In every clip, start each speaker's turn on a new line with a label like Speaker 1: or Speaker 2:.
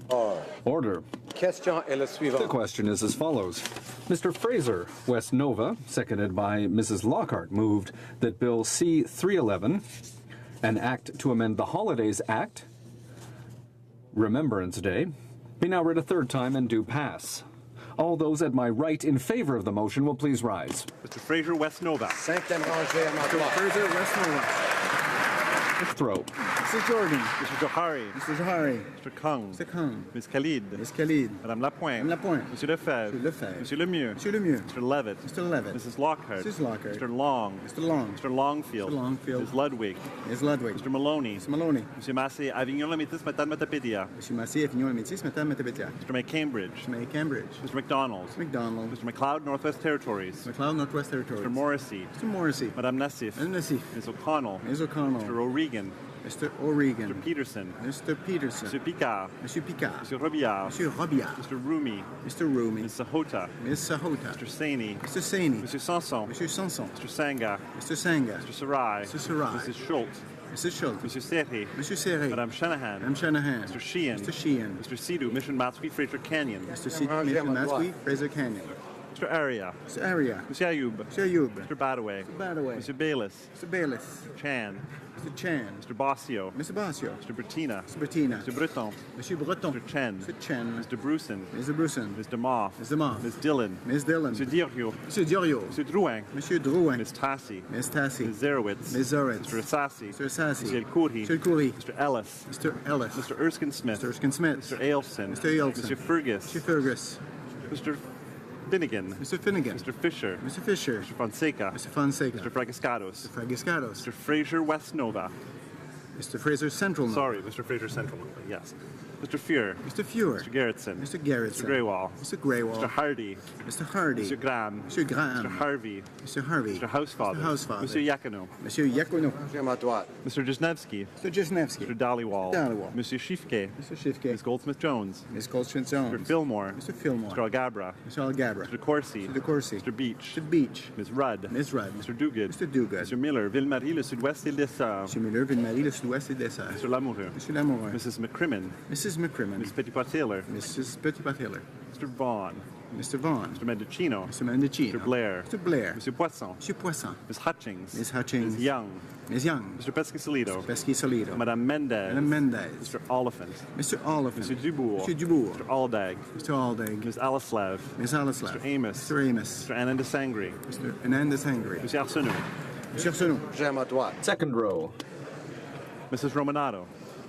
Speaker 1: Order.
Speaker 2: Question est la
Speaker 1: The
Speaker 2: suivante.
Speaker 1: question is as follows. Mr. Fraser, West Nova, seconded by Mrs. Lockhart, moved that Bill C-311, an act to amend the Holidays Act, Remembrance Day, be now read a third time and do pass. All those at my right in favor of the motion will please rise.
Speaker 3: Mr. Fraser, West Nova.
Speaker 2: Cinquième rangée à ma droite.
Speaker 4: Fraser, West Nova.
Speaker 1: Fifth row.
Speaker 4: Mr. Jordan.
Speaker 3: Mr. Johari.
Speaker 4: Mr. Johari.
Speaker 3: Mr. Kung.
Speaker 4: Mr. Kung.
Speaker 3: Ms. Khalid.
Speaker 4: Ms. Khalid.
Speaker 3: Madame Lapointe.
Speaker 4: Madame Lapointe.
Speaker 3: Monsieur Lefebvre.
Speaker 4: Monsieur Lefebvre.
Speaker 3: Monsieur Lemieux.
Speaker 4: Monsieur Lemieux.
Speaker 3: Mr. Levitt.
Speaker 4: Mr. Levitt.
Speaker 3: Mrs. Lockhart.
Speaker 4: Mrs. Lockhart.
Speaker 3: Mr. Long.
Speaker 4: Mr. Long.
Speaker 3: Mr. Longfield.
Speaker 4: Mr. Longfield.
Speaker 3: Ms. Ludwig.
Speaker 4: Ms. Ludwig.
Speaker 3: Mr. Maloney.
Speaker 4: Mr. Maloney.
Speaker 3: Monsieur Massé, Avignon, la Métis, Matane, Matapédia.
Speaker 4: Monsieur Massé, Avignon, Métis, Matane, Matapédia.
Speaker 3: Mr. McCambridge.
Speaker 4: Mr. Cambridge.
Speaker 3: Mr. McDonald.
Speaker 4: Mr. McDonald.
Speaker 3: Mr. McLeod, Northwest Territories.
Speaker 4: McLeod, Northwest Territories.
Speaker 3: Mr. Morrissey.
Speaker 4: Mr. Morrissey.
Speaker 3: Madame Nassif.
Speaker 4: Madame Nassif.
Speaker 3: Ms. O'Connell.
Speaker 4: Ms. O'Connell.
Speaker 3: Mr. O'Regan.
Speaker 4: Mr. O'Regan.
Speaker 3: Mr. Peterson.
Speaker 4: Mr. Peterson.
Speaker 3: Mr. Picard.
Speaker 4: Monsieur Picard.
Speaker 3: Mr. Robillard.
Speaker 4: Monsieur Robillard.
Speaker 3: Mr. Rumi.
Speaker 4: Mr. Rumi.
Speaker 3: Ms. Sahota.
Speaker 4: Ms. Sahota.
Speaker 3: Mr. Saini.
Speaker 4: Mr. Saini.
Speaker 3: Monsieur Sanson.
Speaker 4: Monsieur Sanson.
Speaker 3: Mr. Sanga.
Speaker 4: Mr. Sanga.
Speaker 3: Mr. Sarai.
Speaker 4: Mr. Sarai.
Speaker 3: Mrs. Schultz.
Speaker 4: Mrs. Schultz.
Speaker 3: Monsieur Serré.
Speaker 4: Monsieur Serré.
Speaker 3: Madame Shanahan.
Speaker 4: Madame Shanahan.
Speaker 3: Mr. Sheehan.
Speaker 4: Mr. Sheehan.
Speaker 3: Mr. Sidhu, Mission Matsui, Fraser Canyon.
Speaker 4: Mr. Sidney Maswi, Fraser Canyon.
Speaker 3: Mr. Aria.
Speaker 4: Mr. Aria.
Speaker 3: Monsieur Ayoub.
Speaker 4: Mr. Ayoub.
Speaker 3: Mr. Badaway.
Speaker 4: Mr. Badaway.
Speaker 3: Monsieur Bayless.
Speaker 4: Mr. Bayless.
Speaker 3: Mr. Chan.
Speaker 4: Mr. Chan.
Speaker 3: Mr. Bossio.
Speaker 4: Mr. Basio.
Speaker 3: Mr. Bertina.
Speaker 4: Mr. Bettina.
Speaker 3: Mr. Breton.
Speaker 4: Monsieur Breton.
Speaker 3: Mr. Chen.
Speaker 4: Mr. Chen.
Speaker 3: Mr. Bruson.
Speaker 4: Mr. Bruson.
Speaker 3: Mr. Moff.
Speaker 4: Mr. Moff.
Speaker 3: Ms. Dillon.
Speaker 4: Ms. Dillon.
Speaker 3: Mr. Diorio.
Speaker 4: Monsieur Diorio.
Speaker 3: Mr. Drouin.
Speaker 4: Monsieur Drouin.
Speaker 3: Ms. Tassi.
Speaker 4: Ms. Tassi.
Speaker 3: Ms. Zerowitz.
Speaker 4: Ms. Zerowitz.
Speaker 3: Mr. Sassi.
Speaker 4: Mr. Sassi.
Speaker 3: Mr. Khoury.
Speaker 4: Monsieur Khoury.
Speaker 3: Mr. Ellis.
Speaker 4: Mr. Ellis.
Speaker 3: Mr. Erskine Smith.
Speaker 4: Mr. Erskine Smith.
Speaker 3: Mr. Ailson.
Speaker 4: Mr. Ailson.
Speaker 3: Mr. Fergus.
Speaker 4: Monsieur Fergus.
Speaker 3: Mr. Finnegan.
Speaker 4: Mr. Finnegan.
Speaker 3: Mr. Fisher.
Speaker 4: Mr. Fisher.
Speaker 3: Mr. Fonseca.
Speaker 4: Mr. Fonseca.
Speaker 3: Mr. Fragiscados.
Speaker 4: Mr. Fragiscados.
Speaker 3: Mr. Fraser West Nova.
Speaker 4: Mr. Fraser Central.
Speaker 3: Sorry, Mr. Fraser Central. Yes. Mr. Fuhr.
Speaker 4: Mr. Fuhr.
Speaker 3: Mr. Gerritsen.
Speaker 4: Mr. Gerritsen.
Speaker 3: Mr. Greywall.
Speaker 4: Mr. Greywall.
Speaker 3: Mr. Hardy.
Speaker 4: Mr. Hardy.
Speaker 3: Mr. Graham.
Speaker 4: Mr. Graham.
Speaker 3: Mr. Harvey.
Speaker 4: Mr. Harvey.
Speaker 3: Mr. Housefather.
Speaker 4: Mr. Housefather.
Speaker 3: Monsieur Yacono.
Speaker 4: Monsieur Yacono.
Speaker 2: Rangée à ma droite.
Speaker 3: Mr. Jesnevsky.
Speaker 4: Mr. Jesnevsky.
Speaker 3: Mr. Dollywall.
Speaker 4: Dollywall.
Speaker 3: Monsieur Shifke.
Speaker 4: Mr. Shifke.
Speaker 3: Ms. Goldsmith-Jones.
Speaker 4: Ms. Goldsmith
Speaker 3: Mr.
Speaker 4: Jones.
Speaker 3: Fillmore.
Speaker 4: Mr. Fillmore.
Speaker 3: Mr. Algabra.
Speaker 4: Mr. Algabra.
Speaker 3: Mr. Corsi.
Speaker 4: Mr. Corsi.
Speaker 3: Mr. Beach.
Speaker 4: Mr. Beach.
Speaker 3: Ms. Rudd.
Speaker 4: Ms. Rudd.
Speaker 3: Mr. Duguid.
Speaker 4: Mr. Duguid.
Speaker 3: Mr. Miller. Ville-Marie, le sud-ouest et le sud.
Speaker 4: Monsieur Miller, Ville-Marie, le sud-ouest et dessert.
Speaker 3: Mr. Lamoureux.
Speaker 4: Monsieur Lamoureux.
Speaker 3: Mrs. McCrimmon.
Speaker 4: Mrs. McCrimmon.
Speaker 3: Ms. Petitpas-Taylor.
Speaker 4: Mrs. Petit-Taylor.
Speaker 3: Mr. Vaughn.
Speaker 4: Mr. Vaughn.
Speaker 3: Mr. Mendocino.
Speaker 4: Mr. Mendocino.
Speaker 3: Mr. Blair.
Speaker 4: Mr. Blair.
Speaker 3: Monsieur Poisson.
Speaker 4: Monsieur Poisson.
Speaker 3: Ms. Hutchings.
Speaker 4: Ms. Hutchings.
Speaker 3: Ms. Young.
Speaker 4: Ms. Young.
Speaker 3: Mr. Pescasolido.
Speaker 4: Pesky Solido.
Speaker 3: Madame Mendez.
Speaker 4: Madame Mendez.
Speaker 3: Mr. Oliphant.
Speaker 4: Mr. Oliphant.
Speaker 3: Monsieur Dubourg.
Speaker 4: Monsieur Dubourg.
Speaker 3: Mr. Aldag.
Speaker 4: Mr. Aldag.
Speaker 3: Ms. Alislav.
Speaker 4: Ms. Alislav.
Speaker 3: Mr. Amos.
Speaker 4: Mr. Amos.
Speaker 3: Mr. Anand Sangri.
Speaker 4: Mr. Ananda Sangri.
Speaker 3: Monsieur Arsenault.
Speaker 4: Monsieur Arsenault.
Speaker 2: Rangée à ma droite.
Speaker 1: Second row.
Speaker 3: Mrs. Romanado.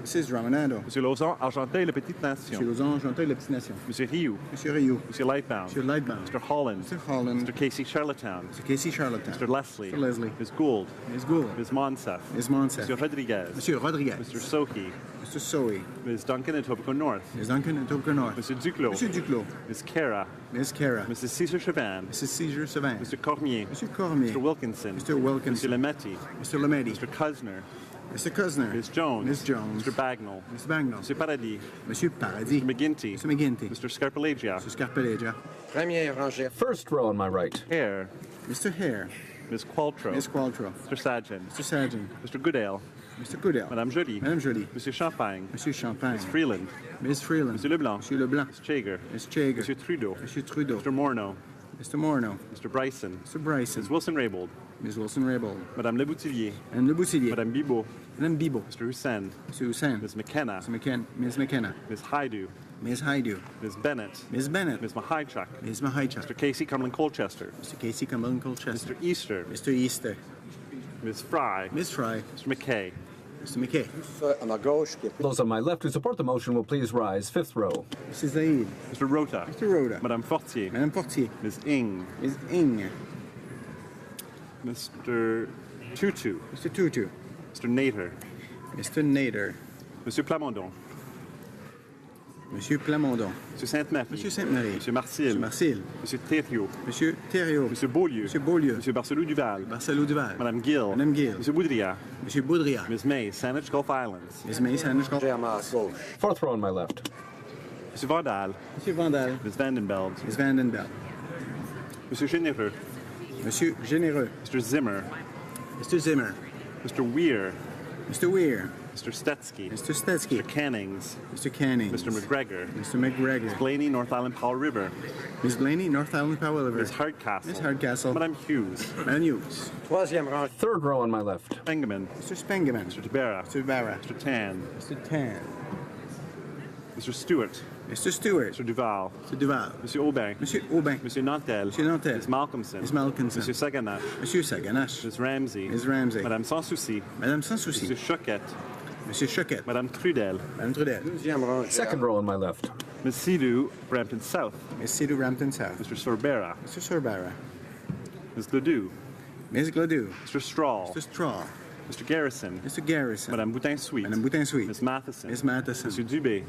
Speaker 4: Mrs. Ramonado.
Speaker 3: Monsieur Lauson, Argentin et la Petite
Speaker 4: Monsieur
Speaker 3: Nation.
Speaker 4: Lausanne, Jantel, la Petite Nation.
Speaker 3: Monsieur Rioux.
Speaker 4: Monsieur Rioux.
Speaker 3: Monsieur Lightbound.
Speaker 4: Monsieur Lightbound.
Speaker 3: Mr. Holland.
Speaker 4: Mr. Holland.
Speaker 3: Mr. Casey Charlottetown.
Speaker 4: Mr. Casey Charlottetown.
Speaker 3: Mr. Leslie.
Speaker 4: Mr. Leslie.
Speaker 3: Ms. Gould.
Speaker 4: Ms. Gould.
Speaker 3: Ms. Monsef.
Speaker 4: Ms. Monsef.
Speaker 3: Monsieur Rodriguez.
Speaker 4: Monsieur Rodriguez.
Speaker 3: Mr. Sohi.
Speaker 4: Mr. Soey.
Speaker 3: Ms. Duncan and Topico North.
Speaker 4: Ms. Duncan and Tobico North.
Speaker 3: Monsieur Duclos.
Speaker 4: Monsieur Duclos.
Speaker 3: Ms. Kara.
Speaker 4: Ms. Cara.
Speaker 3: Mrs. Caesar Chavan.
Speaker 4: Mrs. Caesar Savant.
Speaker 3: Mr. Cormier.
Speaker 4: Monsieur Cormier.
Speaker 3: Mr. Wilkinson.
Speaker 4: Mr. Wilkinson.
Speaker 3: Monsieur Lemetti.
Speaker 4: Mr. Lemedy.
Speaker 3: Mr. Cusner.
Speaker 4: Mr. Cusner.
Speaker 3: Ms. Jones.
Speaker 4: Ms. Jones.
Speaker 3: Mr. Bagnall.
Speaker 4: Mr. Bagnall.
Speaker 3: Monsieur Paradis.
Speaker 4: Monsieur Paradis.
Speaker 3: Mr. McGinty.
Speaker 4: Mr. McGinty.
Speaker 3: Mr. Scarpelagia.
Speaker 4: Mr. Scarpelegia.
Speaker 2: Première rangée.
Speaker 1: First row on my right.
Speaker 3: Hare.
Speaker 4: Mr. Hare.
Speaker 3: Ms. Qualtrough.
Speaker 4: Ms. Qualtrough.
Speaker 3: Mr. Sargent.
Speaker 4: Mr. Sargent.
Speaker 3: Mr. Goodale.
Speaker 4: Mr. Goodell.
Speaker 3: Madame Joly.
Speaker 4: Madame Joly.
Speaker 3: Monsieur Champagne.
Speaker 4: Monsieur Champagne.
Speaker 3: Ms. Freeland.
Speaker 4: Ms. Freeland.
Speaker 3: Monsieur Leblanc.
Speaker 4: Monsieur Leblanc.
Speaker 3: Ms. Chager.
Speaker 4: Ms. Chager.
Speaker 3: Monsieur Trudeau.
Speaker 4: Monsieur Trudeau.
Speaker 3: Mr. Morneau.
Speaker 4: Mr. Morneau.
Speaker 3: Mr. Bryson.
Speaker 4: Mr. Bryson.
Speaker 3: Ms. Wilson-Raybould.
Speaker 4: Ms. Wilson-Raybould.
Speaker 3: Madame Leboutillier.
Speaker 4: Madame Le Boutillier.
Speaker 3: Madame Bibot.
Speaker 4: Madame Bibo.
Speaker 3: Mr. Hussein.
Speaker 4: Mr. Hussein.
Speaker 3: Ms. McKenna.
Speaker 4: Ms. McKenna.
Speaker 3: Ms. Haidu.
Speaker 4: Ms. Haidu.
Speaker 3: Ms. Bennett.
Speaker 4: Ms. Bennett.
Speaker 3: Ms. Mahaichuk.
Speaker 4: Ms. Mahaichuk.
Speaker 3: Mr. Casey Cumberland Colchester.
Speaker 4: Mr. Casey Cumberland Colchester.
Speaker 3: Mr. Easter.
Speaker 4: Mr. Easter.
Speaker 3: Ms. Fry.
Speaker 4: Ms. Fry.
Speaker 3: Mr. McKay.
Speaker 4: Mr. McKay.
Speaker 2: Feu à ma gauche qui est
Speaker 1: Those on my left who support the motion will please rise. Fifth row.
Speaker 4: Mrs. Zaid.
Speaker 3: Mr. Rota.
Speaker 4: Mr. Rhoda.
Speaker 3: Madame Fortier.
Speaker 4: Madame Portier.
Speaker 3: Ms. Ing.
Speaker 4: Ms. Ing.
Speaker 3: Mr. Tutu.
Speaker 4: Mr. Tutu.
Speaker 3: Mr. Nader.
Speaker 4: Mr. Nader.
Speaker 3: Monsieur Plamondon.
Speaker 4: Monsieur Plamondon.
Speaker 3: Monsieur Sainte-Marie.
Speaker 4: Monsieur Sainte-Marie.
Speaker 3: Monsieur Marcil.
Speaker 4: Monsieur Marcil.
Speaker 3: Monsieur Thériault.
Speaker 4: Monsieur Thériault.
Speaker 3: Monsieur Beaulieu.
Speaker 4: Monsieur Beaulieu.
Speaker 3: Monsieur Barcelou Duval.
Speaker 4: Barcelou Duval.
Speaker 3: Madame Gill.
Speaker 4: Madame Gill.
Speaker 3: Monsieur Boudria.
Speaker 4: Monsieur Baudrillard.
Speaker 3: Ms. May, Saanich Gulf Islands.
Speaker 4: Ms. May Sanders.
Speaker 2: rangée à ma gauche.
Speaker 1: Fourth row on my left.
Speaker 3: Monsieur Vandal.
Speaker 4: Monsieur Vandal.
Speaker 3: Ms. Vandenbeld.
Speaker 4: Ms. Vandenbelt.
Speaker 3: Monsieur Généreux.
Speaker 4: Monsieur Généreux.
Speaker 3: Mr. Zimmer.
Speaker 4: Mr. Zimmer.
Speaker 3: Mr. Weir.
Speaker 4: Mr. Weir.
Speaker 3: Mr. Stetsky.
Speaker 4: Mr. Stetsky.
Speaker 3: Mr. Cannings.
Speaker 4: Mr. Canning.
Speaker 3: Mr. McGregor.
Speaker 4: Mr. McGregor.
Speaker 3: Blaney, North Island Powell River.
Speaker 4: Ms. Blaney, North Island Powell River.
Speaker 3: Ms. Hardcastle.
Speaker 4: Ms. Hardcastle.
Speaker 3: Madame Hughes.
Speaker 4: Madam Hughes.
Speaker 2: Troisième rangée.
Speaker 1: Third row on my left.
Speaker 3: Benjamin.
Speaker 4: Mr. Spengeman.
Speaker 3: Mr. Tabera.
Speaker 4: Mr. Barra.
Speaker 3: Mr. Tan.
Speaker 4: Mr. Tan.
Speaker 3: Mr. Stewart.
Speaker 4: Mr. Stewart.
Speaker 3: Mr. Duval.
Speaker 4: Mr. Duval.
Speaker 3: Monsieur Aubin.
Speaker 4: Monsieur Aubin.
Speaker 3: Monsieur Nantel.
Speaker 4: Monsieur Nantel.
Speaker 3: Ms. Malcolmson.
Speaker 4: Ms. Malcolmson.
Speaker 3: Monsieur Saganache.
Speaker 4: Monsieur Saganache.
Speaker 3: Ms. Ramsey.
Speaker 4: Ms. Ramsey.
Speaker 3: Madame Sans Souci.
Speaker 4: Madame Sans Souci.
Speaker 3: Monsieur Choquette.
Speaker 4: Monsieur Choquette.
Speaker 3: Madame Trudel.
Speaker 4: Madame Trudel.
Speaker 2: Deuxième rangée.
Speaker 1: Second row on my left.
Speaker 3: Ms. Sidhu, Brampton South.
Speaker 4: Ms. Sidhu Rampton South.
Speaker 3: Mr. Sorbera.
Speaker 4: Mr. Sorbara.
Speaker 3: Ms. Ledoux.
Speaker 4: Ms. Gladue.
Speaker 3: Mr. Strahl.
Speaker 4: Mr. Straw.
Speaker 3: Mr. Garrison.
Speaker 4: Mr. Garrison.
Speaker 3: Madame Boutin-Sweet.
Speaker 4: Madame Boutin-Sweet.
Speaker 3: Ms. Matheson.
Speaker 4: Ms. Matheson.
Speaker 3: Monsieur Dubé.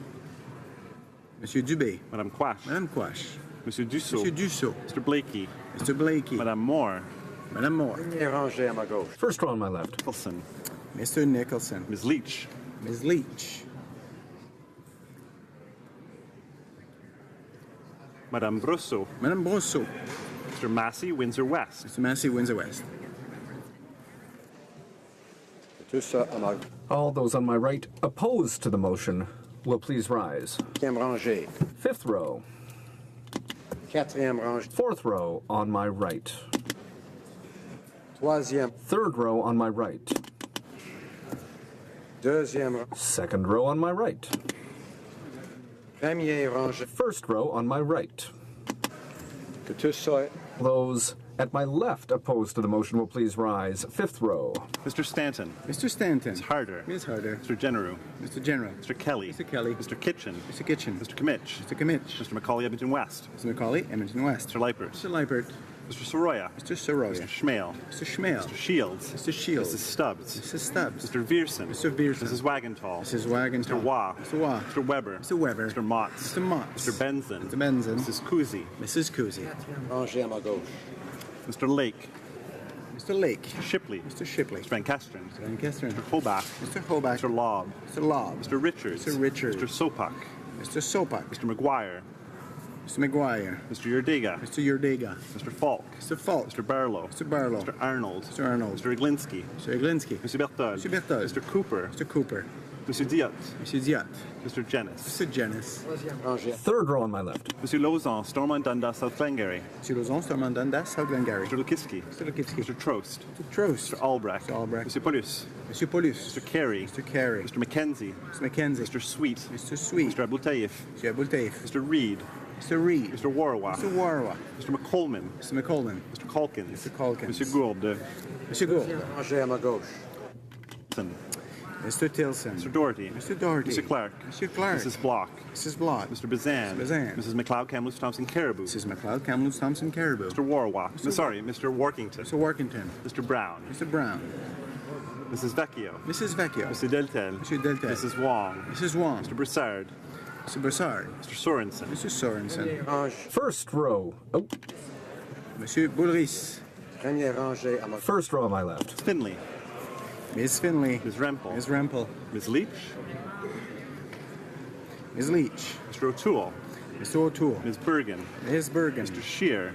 Speaker 4: Monsieur Dubé.
Speaker 3: Madame Quash.
Speaker 4: Madame Quash.
Speaker 3: Monsieur Dussault.
Speaker 4: Monsieur Dussault.
Speaker 3: Mr. Blakey.
Speaker 4: Mr. Blakey.
Speaker 3: Madame Moore.
Speaker 4: Madame Moore.
Speaker 2: Première rangée à ma gauche.
Speaker 1: First row on my left.
Speaker 3: Nicholson.
Speaker 4: Mr. Nicholson.
Speaker 3: Ms. Leach.
Speaker 4: Ms. Leach.
Speaker 3: Madame Brosseau.
Speaker 4: Madame Brosseau.
Speaker 3: Mr. Massey, Windsor West.
Speaker 4: Mr. Massey, Windsor West.
Speaker 2: Tout ça à ma gauche.
Speaker 1: All those on my right opposed to the motion will please rise.
Speaker 2: Cinquième rangée.
Speaker 1: Fifth row.
Speaker 2: Quatrième rangée.
Speaker 1: Fourth row on my right.
Speaker 2: Troisième.
Speaker 1: Third row on my right.
Speaker 2: Deuxième rangée.
Speaker 1: Second row on my right.
Speaker 2: Première rangée.
Speaker 1: First row on my right.
Speaker 2: Que tout ça.
Speaker 1: Those at my left opposed to the motion will please rise. Fifth row.
Speaker 3: Mr. Stanton.
Speaker 4: Mr. Stanton.
Speaker 3: Ms. Harder.
Speaker 4: Ms. Harder.
Speaker 3: Mr. General.
Speaker 4: Mr. General.
Speaker 3: Mr. Kelly.
Speaker 4: Mr. Kelly.
Speaker 3: Mr. Kitchen.
Speaker 4: Mr. Kitchen.
Speaker 3: Mr. Kimmich.
Speaker 4: Mr. Kimmich.
Speaker 3: Mr. Macaulay, Edmonton West.
Speaker 4: Mr. Macaulay, Edmonton West.
Speaker 3: Mr. Leipert.
Speaker 4: Mr. Leipert.
Speaker 3: Mr. Soroya.
Speaker 4: Mr. Soroya.
Speaker 3: Mr. Schmale.
Speaker 4: Mr. Schmale.
Speaker 3: Mr. Shields.
Speaker 4: Mr. Shields.
Speaker 3: Mrs. Stubbs.
Speaker 4: Mrs. Stubbs.
Speaker 3: Mr. Vierson.
Speaker 4: Mr. Vierson.
Speaker 3: Mrs. Wagenthal.
Speaker 4: Mrs. Wagenthal.
Speaker 3: Mr. Waugh.
Speaker 4: Mr. Waugh.
Speaker 3: Mr. Weber.
Speaker 4: Mr. Weber.
Speaker 3: Mr. Motts.
Speaker 4: Mr. Motts.
Speaker 3: Mr. Benson.
Speaker 4: Mr. Benson.
Speaker 3: Mrs. Kuzi.
Speaker 4: Mrs. Cousy.
Speaker 2: Rangée à ma gauche.
Speaker 3: Mr. Lake.
Speaker 4: Mr. Lake.
Speaker 3: Shipley.
Speaker 4: Mr. Shipley.
Speaker 3: Mr. Van Kesteren.
Speaker 4: Van Kesteren.
Speaker 3: Mr. Hobach.
Speaker 4: Mr. Hobach.
Speaker 3: Mr. Lobb.
Speaker 4: Mr. Lobb.
Speaker 3: Mr. Richards.
Speaker 4: Mr. Richards.
Speaker 3: Mr. Sopak.
Speaker 4: Mr. Sopak.
Speaker 3: Mr. McGuire.
Speaker 4: Mr. McGuire.
Speaker 3: Mr. Yerdega.
Speaker 4: Mr. Yurdega.
Speaker 3: Mr. Falk.
Speaker 4: Mr. Falk.
Speaker 3: Mr. Barlow.
Speaker 4: Mr. Barlow.
Speaker 3: Mr. Arnold.
Speaker 4: Mr. Arnold.
Speaker 3: Mr. Iglinski.
Speaker 4: Mr. Iglinski.
Speaker 3: Mr. Berthold.
Speaker 4: Mr. Berthold.
Speaker 3: Mr. Cooper.
Speaker 4: Mr. Cooper.
Speaker 3: Mr. Diot.
Speaker 4: Mr. Diot.
Speaker 3: Mr. Jennis.
Speaker 4: Mr. Jennis.
Speaker 2: Troisième rangée.
Speaker 1: Third row on my left.
Speaker 3: Mr. Lauzon, Stormont Dundas, South Glengarry.
Speaker 4: Mr. Lozon, Stormont Dundas, South Glengarry.
Speaker 3: Mr. Lukiski.
Speaker 4: Mr. Lukitsky.
Speaker 3: Mr. Trost.
Speaker 4: Mr. Trost.
Speaker 3: Mr. Albrecht.
Speaker 4: Mr. Albrecht.
Speaker 3: Mr. Paulus.
Speaker 4: Mr. Paulus.
Speaker 3: Mr. Carey.
Speaker 4: Mr. Carey.
Speaker 3: Mr. Mackenzie.
Speaker 4: Mr. Mackenzie.
Speaker 3: Mr. Sweet.
Speaker 4: Mr. Sweet.
Speaker 3: Mr. Abultaif.
Speaker 4: Mr. Abultaif.
Speaker 3: Mr. Reed.
Speaker 4: Mr. Reed.
Speaker 3: Mr. Warwa.
Speaker 4: Mr. Warwa.
Speaker 3: Mr. McColman.
Speaker 4: Mr. McColman.
Speaker 3: Mr. Calkins.
Speaker 4: Mr. Calkins.
Speaker 3: Mr. Gourde.
Speaker 4: Mr. Gould.
Speaker 2: Rangée à ma gauche.
Speaker 4: Mr. Tilson.
Speaker 3: Mr. Doherty.
Speaker 4: Mr. Doherty.
Speaker 3: Mr. Clark.
Speaker 4: Mr. Clark.
Speaker 3: Mrs. Block.
Speaker 4: Mrs. Block.
Speaker 3: Mr. Bazan.
Speaker 4: Mr. Bazan.
Speaker 3: Mrs. McLeod, Kamloops, Thompson, Caribou.
Speaker 4: Mrs. McLeod, Kamloops, Thompson, Caribou.
Speaker 3: Mr. Warwa. Mr. Workington.
Speaker 4: Mr. Workington.
Speaker 3: Mr. Brown.
Speaker 4: Mr. Brown.
Speaker 3: Mrs. Vecchio.
Speaker 4: Mrs. Vecchio.
Speaker 3: Mr. Deltel.
Speaker 4: Mr. Deltel.
Speaker 3: Mrs. Wong.
Speaker 4: Mrs. Wong.
Speaker 3: Mr. Broussard.
Speaker 4: Mr. Broussard.
Speaker 3: Mr. Sorensen.
Speaker 4: Mr. Sorensen.
Speaker 2: Rangée.
Speaker 1: First row. Oh,
Speaker 4: Monsieur Boulris.
Speaker 2: Première rangée à ma gauche.
Speaker 1: first row on my left.
Speaker 3: Finley.
Speaker 4: Ms. Finley.
Speaker 3: Ms. Rempel.
Speaker 4: Ms. Rempel.
Speaker 3: Ms. Leach.
Speaker 4: Ms. Leach.
Speaker 3: Mr. O'Toole.
Speaker 4: Mr. O'Toole.
Speaker 3: Ms. Bergen.
Speaker 4: Ms. Bergen.
Speaker 3: Mr. Shear.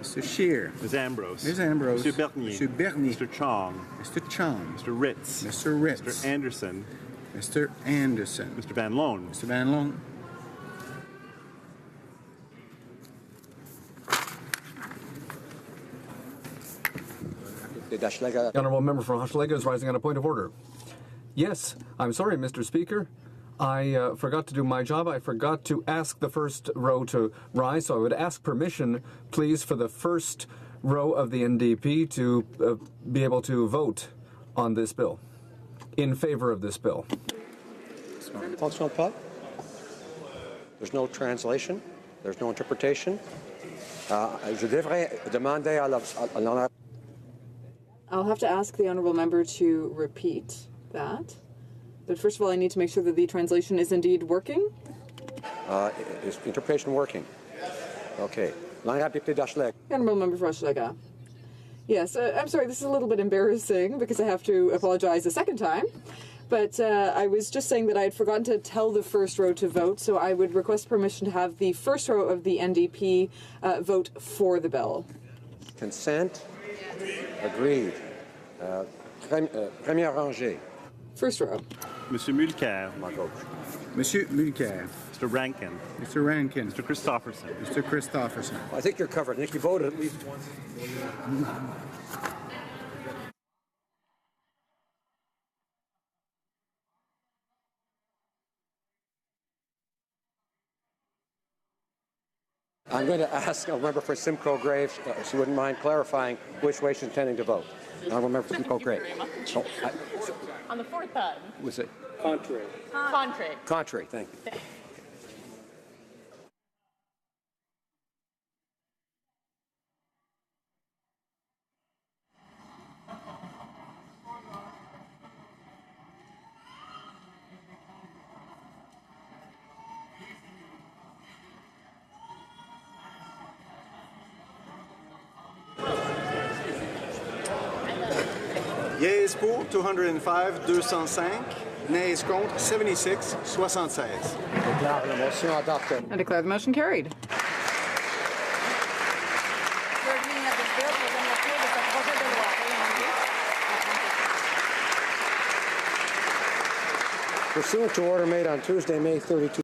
Speaker 4: Mr. Shear.
Speaker 3: Ms. Ambrose.
Speaker 4: Ms. Ambrose.
Speaker 3: Mr. Bernier.
Speaker 4: Mr. Bernier.
Speaker 3: Mr. Chong.
Speaker 4: Mr. Chong.
Speaker 3: Mr. Ritz.
Speaker 4: Mr. Ritz.
Speaker 3: Mr. Anderson.
Speaker 4: Mr. Anderson.
Speaker 3: Mr. Van Loan.
Speaker 4: Mr. Van Loan.
Speaker 1: The honourable member for Hochelaga is rising on a point of order. Yes, I'm sorry, Mr. Speaker. I forgot to do my job. I forgot to ask the first row to rise, so I would ask permission, please, for the first row of the NDP to be able to vote on this bill, in favor of this bill.
Speaker 2: Fonctionne pas. There's no translation. There's no interpretation. Je devrais demander à l'honorable.
Speaker 5: I'll have to ask the honourable member to repeat that. But first of all, I need to make sure that the translation is indeed working.
Speaker 2: Is interpretation working? Okay. L'honorable député d'Hochelaga.
Speaker 5: Honourable member for Hochelaga. Yes, I'm sorry, this is a little bit embarrassing because I have to apologize a second time. But I was just saying that I had forgotten to tell the first row to vote, so I would request permission to have the first row of the NDP vote for the bill.
Speaker 2: Consent. Agreed. Première rangée.
Speaker 5: First row.
Speaker 3: Monsieur Mulcair,
Speaker 4: Monsieur Mulcair.
Speaker 3: Mr. Rankin,
Speaker 4: Mr. Rankin.
Speaker 3: Mr. Christopherson,
Speaker 4: Mr. Christopherson.
Speaker 2: I think you're covered. I think you voted at least once. I'm going to ask a member for Simcoe Graves, if she wouldn't mind clarifying which way she's intending to vote. Honourable member for Simcoe Graves. Oh,
Speaker 6: On the fourth button.
Speaker 2: was it
Speaker 6: Contrary.
Speaker 2: contrary? Thank you.
Speaker 7: Yeas pour 205, 205. Nays contre 76, 76.
Speaker 2: Déclare la motion adoptée.
Speaker 5: I declare the motion carried.
Speaker 2: Pursuant to order made on Tuesday, May 32,